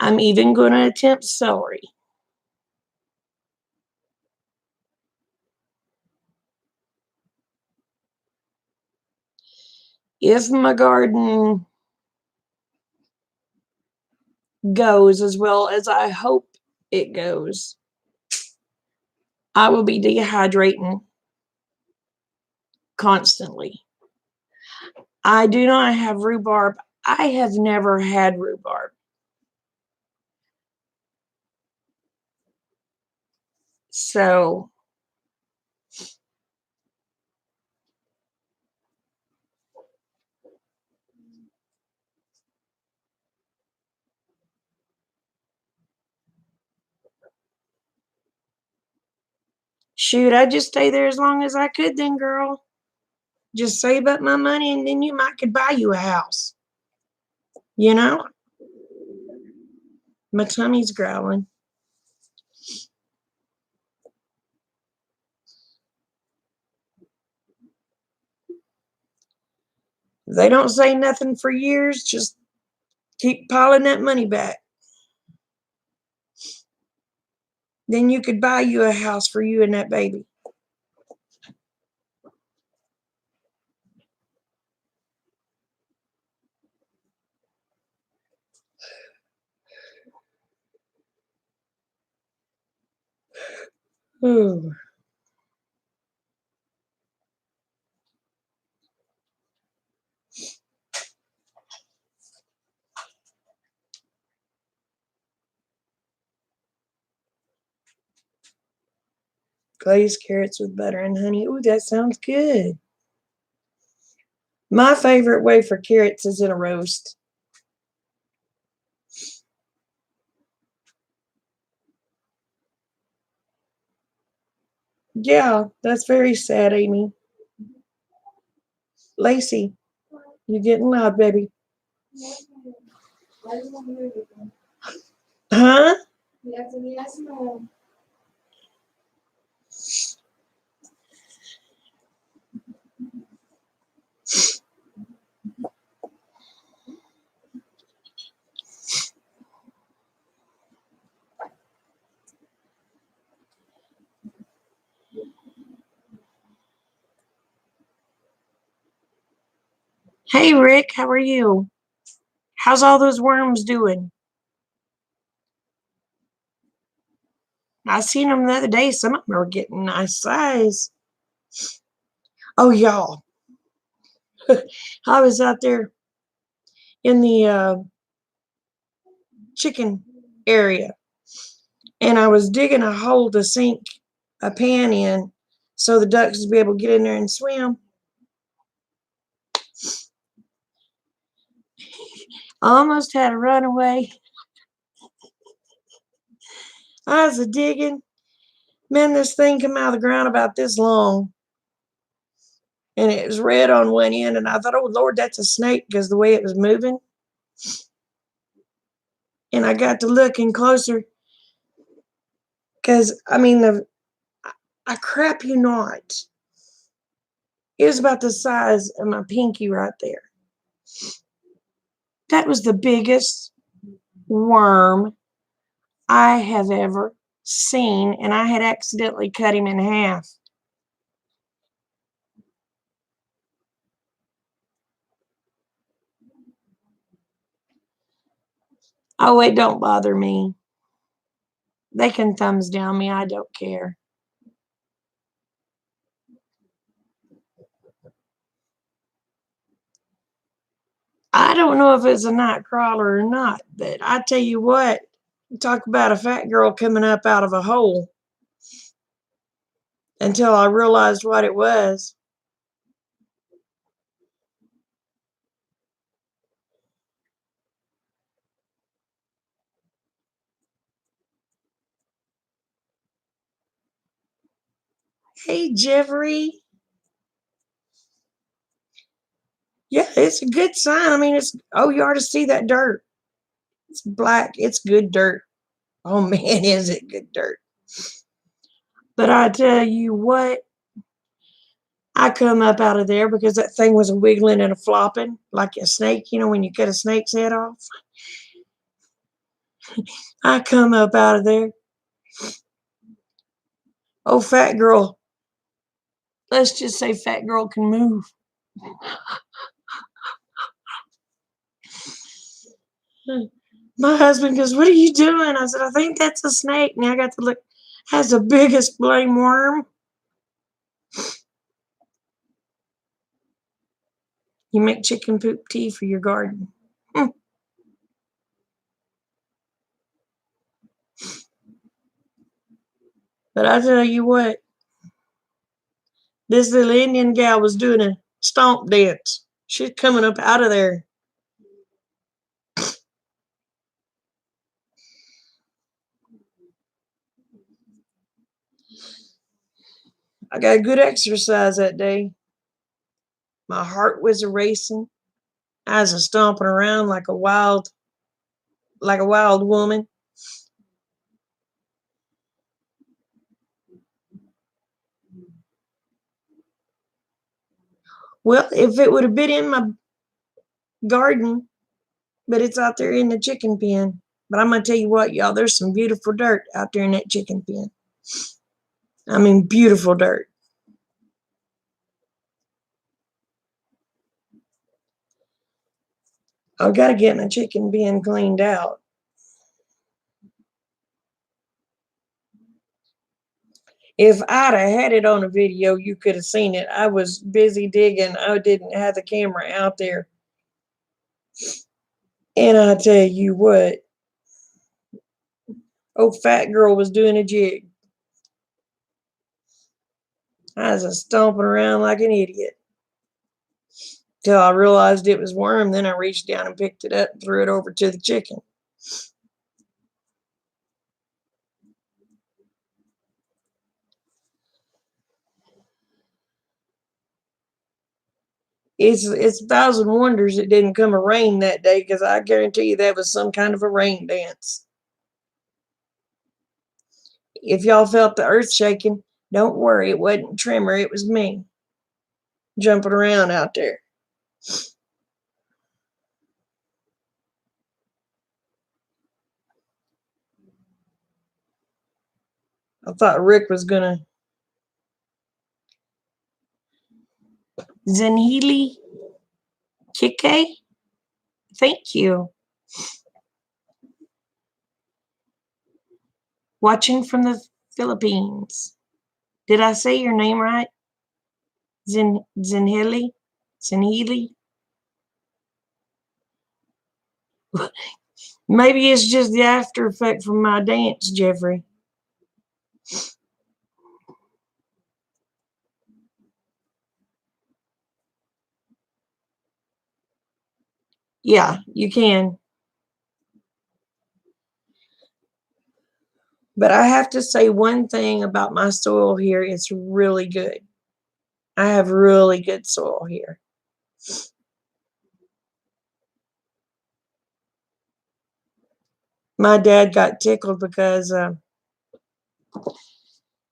I'm even going to attempt celery. If my garden goes as well as I hope it goes, I will be dehydrating constantly. I do not have rhubarb. I have never had rhubarb. So, shoot, I'd just stay there as long as I could then, girl. Just save up my money and then you might could buy you a house. You know? My tummy's growling. If they don't say nothing for years, just keep piling that money back. Then you could buy you a house for you and that baby. Ooh. Glazed carrots with butter and honey. Ooh, that sounds good. My favorite way for carrots is in a roast. Yeah, that's very sad, Amy. Lacey, you're getting loud, baby. Huh? Hey, Rick, how are you? How's all those worms doing? I seen them the other day. Some of them are getting nice size. Oh, y'all. I was out there in the chicken area and I was digging a hole to sink a pan in so the ducks would be able to get in there and swim. I almost had a runaway. I was digging. Man, this thing come out of the ground about this long. And it was red on one end. And I thought, oh, Lord, that's a snake because the way it was moving. And I got to looking closer because, I mean, I crap you not. It was about the size of my pinky right there. That was the biggest worm I have ever seen, and I had accidentally cut him in half. Oh, it don't bother me. They can thumbs down me. I don't care. I don't know if it's a night crawler or not, but I tell you what, talk about a fat girl coming up out of a hole until I realized what it was. Hey, Jeffrey. Yeah, it's a good sign. I mean, oh, you ought to see that dirt. It's black. It's good dirt. Oh, man, is it good dirt. But I tell you what, I come up out of there because that thing was a wiggling and a flopping like a snake, when you cut a snake's head off. I come up out of there. Oh, fat girl. Let's just say fat girl can move. My husband goes, "What are you doing?" I said, "I think that's a snake." Now I got to look. Has the biggest blame worm. You make chicken poop tea for your garden. But I tell you what, this little Indian gal was doing a stomp dance. She's coming up out of there. I got good exercise that day. My heart was racing. I was stomping around like a wild woman. Well, if it would have been in my garden, but it's out there in the chicken pen. But I'm gonna tell you what, y'all, there's some beautiful dirt out there in that chicken pen. I mean, beautiful dirt. I've got to get my chicken pen cleaned out. If I'd have had it on a video, you could have seen it. I was busy digging. I didn't have the camera out there. And I tell you what, old fat girl was doing a jig. I was a stomping around like an idiot. Till I realized it was worm. Then I reached down and picked it up and threw it over to the chicken. It's a thousand wonders it didn't come a rain that day, because I guarantee you that was some kind of a rain dance. If y'all felt the earth shaking, don't worry, it wasn't Tremor, it was me jumping around out there. I thought Rick was gonna Zenhealy. Kike? Thank you. Watching from the Philippines. Did I say your name right? Zenhili? Zenhili? Maybe it's just the after effect from my dance, Jeffrey. Yeah, you can. But I have to say one thing about my soil here. It's really good. I have really good soil here. My dad got tickled because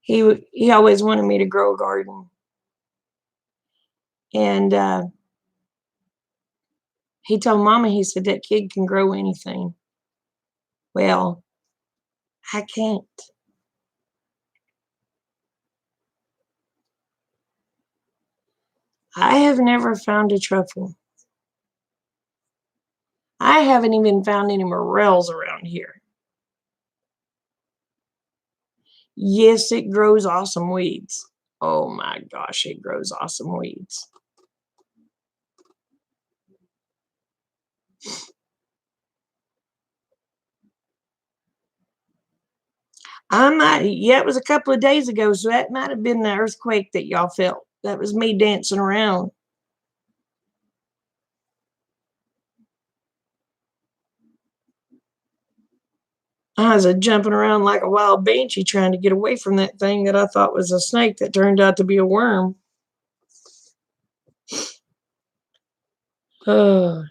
he always wanted me to grow a garden. And he told Mama, he said, that kid can grow anything. Well, I can't. I have never found a truffle. I haven't even found any morels around here. Yes, it grows awesome weeds. Oh my gosh, it grows awesome weeds. Yeah, it was a couple of days ago, so that might have been the earthquake that y'all felt. That was me dancing around. I was jumping around like a wild banshee trying to get away from that thing that I thought was a snake that turned out to be a worm. Oh.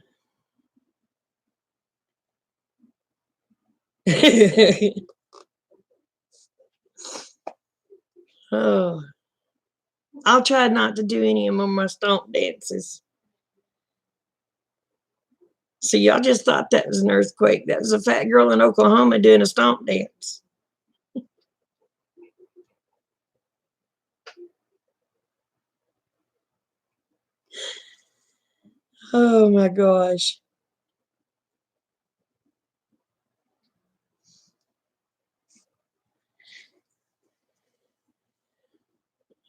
Oh. I'll try not to do any of my stomp dances. See, y'all just thought that was an earthquake. That was a fat girl in Oklahoma doing a stomp dance. Oh my gosh.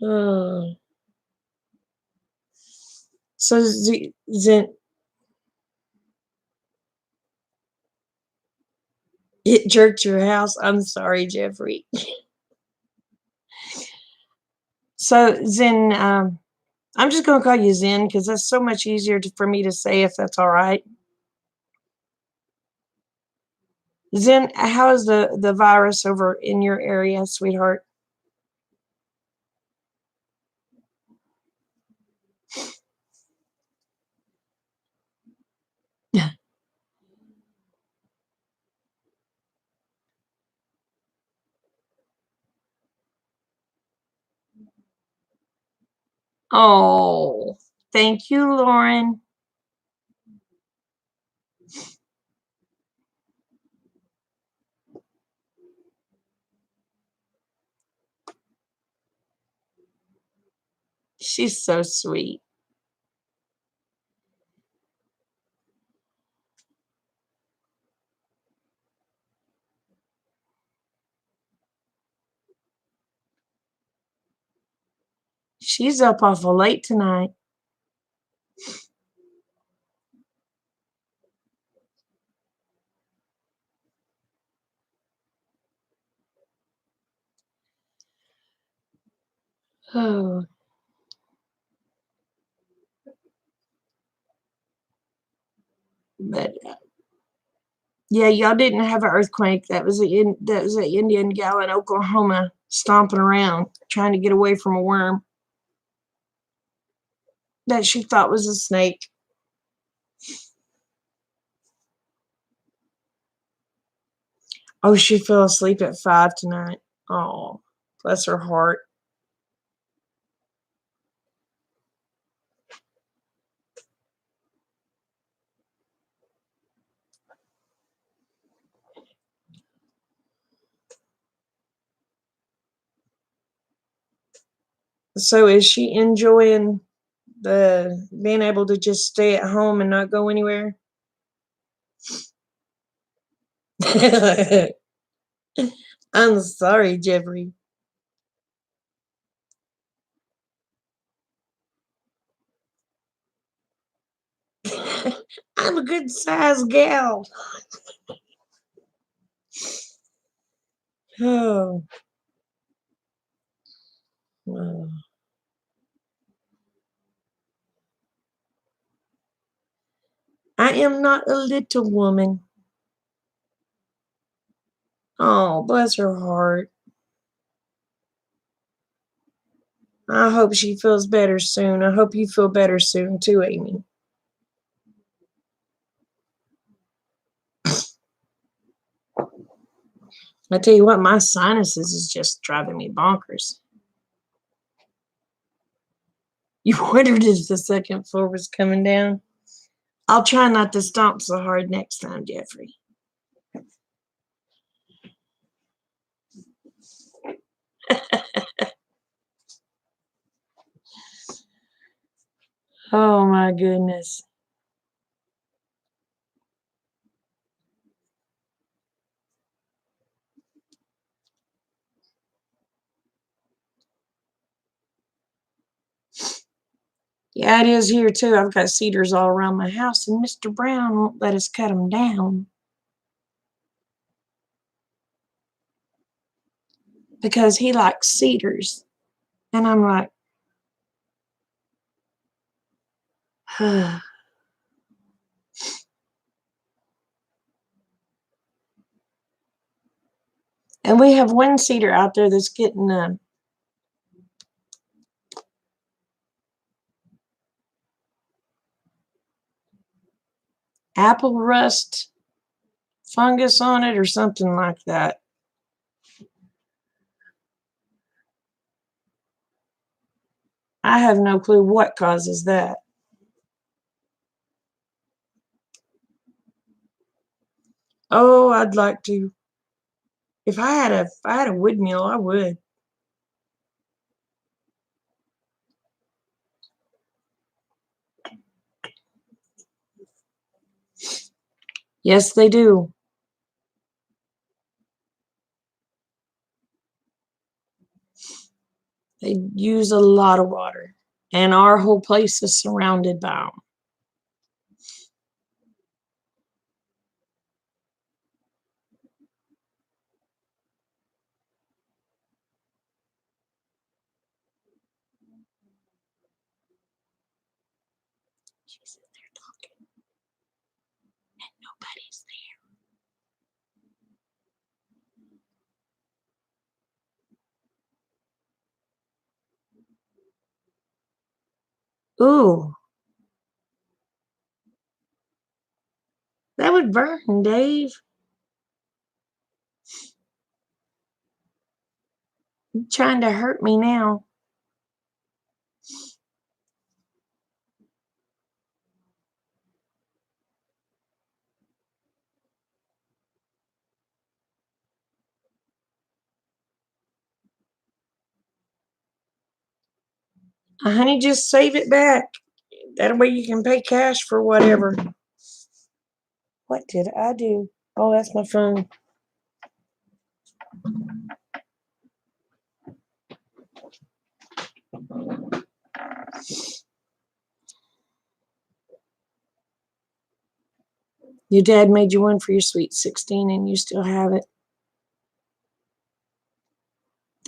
Oh. So, it jerked your house? I'm sorry, Jeffrey. So, Zen, I'm just going to call you Zen because that's so much easier for me to say if that's all right. Zen, how is the virus over in your area, sweetheart? Oh, thank you, Lauren. She's so sweet. She's up awful late tonight. Oh, but yeah, y'all didn't have an earthquake. That was an Indian gal in Oklahoma stomping around trying to get away from a worm that she thought was a snake. Oh, she fell asleep at 5 tonight. Oh, bless her heart. So is she enjoying The being able to just stay at home and not go anywhere. I'm sorry, Jeffrey. I'm a good sized gal. Oh. Well, I am not a little woman. Oh, bless her heart. I hope she feels better soon. I hope you feel better soon too, Amy. I tell you what, my sinuses is just driving me bonkers. You wondered if the second floor was coming down? I'll try not to stomp so hard next time, Jeffrey. Oh my goodness. Yeah, it is here too. I've got cedars all around my house, and Mr. Brown won't let us cut them down because he likes cedars. And I'm like, and we have one cedar out there that's getting apple rust fungus on it or something like that. I have no clue what causes that. Oh, I'd like to. If I had a wood mill, I would. Yes, they do. They use a lot of water, and our whole place is surrounded by them. She's in there talking, and nobody's there. Ooh, that would burn, Dave. You're trying to hurt me now. Honey, just save it back. That way you can pay cash for whatever. What did I do? Oh, that's my phone. Your dad made you one for your sweet 16 and you still have it.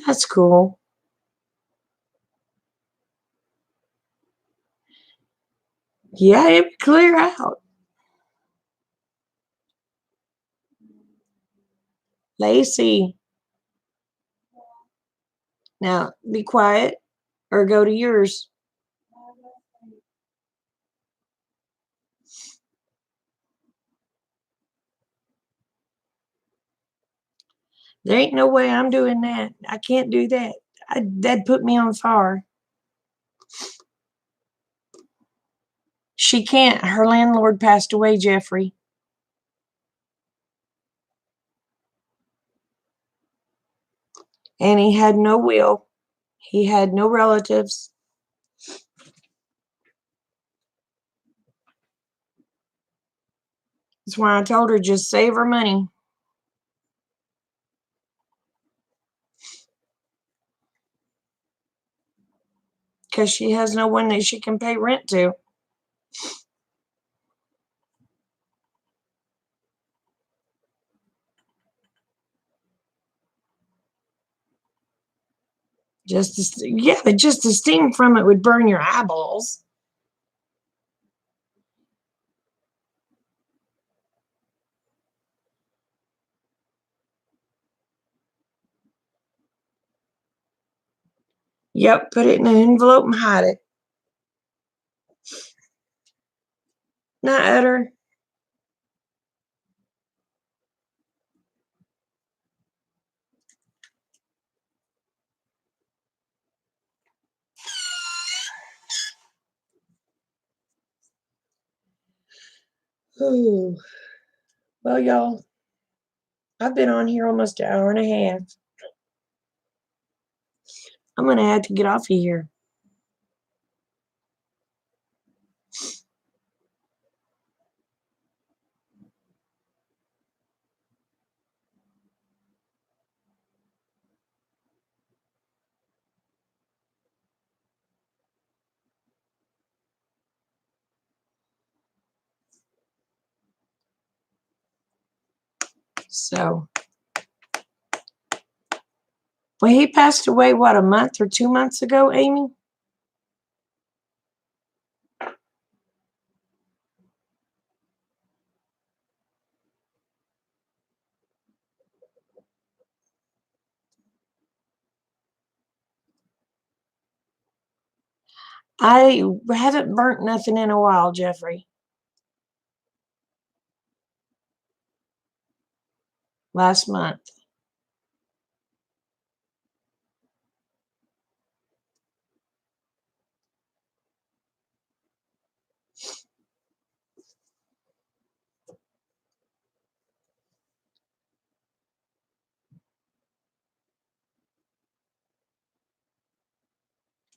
That's cool. Yeah, it would clear out. Lacey, now be quiet or go to yours. There ain't no way I'm doing that. I can't do that. That'd put me on fire. She can't. Her landlord passed away, Jeffrey. And he had no will. He had no relatives. That's why I told her just save her money. Because she has no one that she can pay rent to. Just the steam from it would burn your eyeballs. Yep, put it in an envelope and hide it. Not utter. Ooh. Well, y'all, I've been on here almost an hour and a half. I'm going to have to get off of here. So, well, he passed away, what, a month or 2 months ago, Amy? I haven't burnt nothing in a while, Jeffrey. Last month.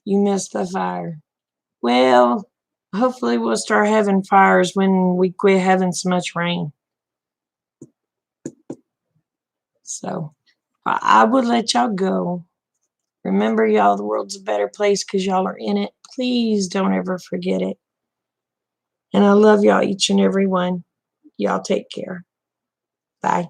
You missed the fire. Well, hopefully we'll start having fires when we quit having so much rain. So I would let y'all go. Remember, y'all, the world's a better place because y'all are in it. Please don't ever forget it. And I love y'all, each and every one. Y'all take care. Bye.